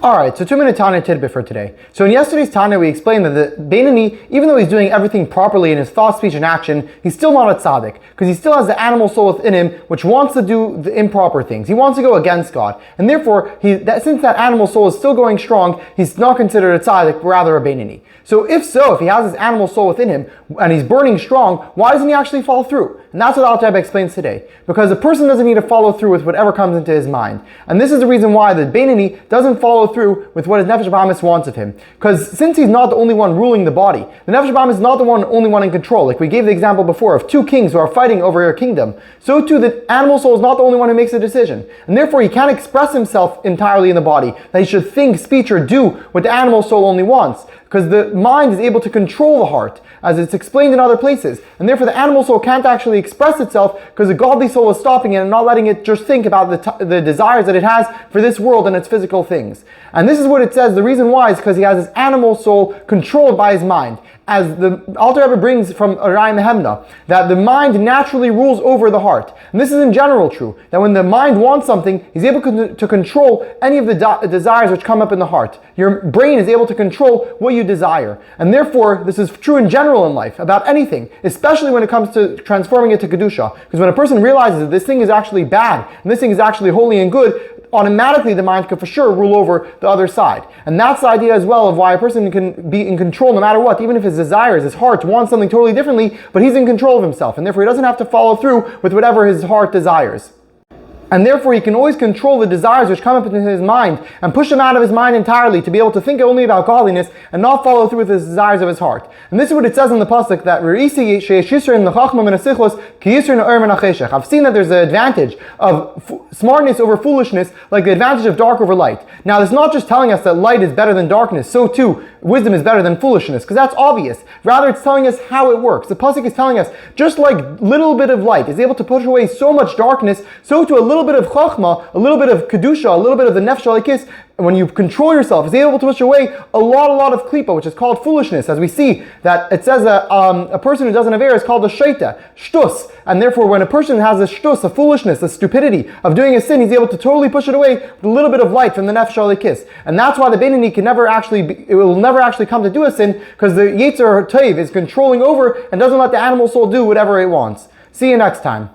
Alright, so 2-minute Tanya tidbit for today. So in yesterday's Tanya, we explained that the Beinoni, even though he's doing everything properly in his thought, speech, and action, he's still not a tzaddik, because he still has the animal soul within him, which wants to do the improper things. He wants to go against God. And therefore, since that animal soul is still going strong, he's not considered a tzaddik, but rather a Beinoni. So if he has his animal soul within him, and he's burning strong, why doesn't he actually follow through? And that's what Al explains today. Because a person doesn't need to follow through with whatever comes into his mind. And this is the reason why the Beinoni doesn't follow through with what his Nefesh Bahamis wants of him. Because since he's not the only one ruling the body, the Nefesh Bahamis is not the only one in control. Like we gave the example before of two kings who are fighting over a kingdom. So too, the animal soul is not the only one who makes a decision. And therefore, he can't express himself entirely in the body. That he should think, speech, or do what the animal soul only wants. Because the mind is able to control the heart, as it's explained in other places. And therefore the animal soul can't actually express itself because the godly soul is stopping it and not letting it just think about the desires that it has for this world and its physical things. And this is what it says, the reason why is because he has his animal soul controlled by his mind. As the Alter Rebbe brings from Arayim Hemna, that the mind naturally rules over the heart. And this is in general true, that when the mind wants something, he's able to control any of the desires which come up in the heart. Your brain is able to control what you desire. And therefore, this is true in general in life, about anything, especially when it comes to transforming it to Kedusha. Because when a person realizes that this thing is actually bad, and this thing is actually holy and good, automatically the mind can for sure rule over the other side. And that's the idea as well of why a person can be in control no matter what, even if his desires, his heart wants something totally differently, but he's in control of himself, and therefore he doesn't have to follow through with whatever his heart desires. And therefore he can always control the desires which come up into his mind and push them out of his mind entirely to be able to think only about godliness and not follow through with the desires of his heart. And this is what it says in the pasuk that I've seen that there's an advantage of smartness over foolishness, like the advantage of dark over light. Now it's not just telling us that light is better than darkness, so too wisdom is better than foolishness, because that's obvious. Rather, it's telling us how it works. The pasuk is telling us, just like little bit of light is able to push away so much darkness, so too a little bit of chachma, a little bit of kedusha, a little bit of the nefesh alikis, when you control yourself, is able to push away a lot of klipa, which is called foolishness. As we see that it says that a person who doesn't have error is called a shaita, shtus, and therefore when a person has a shtus, a foolishness, a stupidity of doing a sin, he's able to totally push it away with a little bit of light from the nefesh alikis. And that's why the Beinoni it will never actually come to do a sin, because the Yetzer Teves is controlling over and doesn't let the animal soul do whatever it wants. See you next time.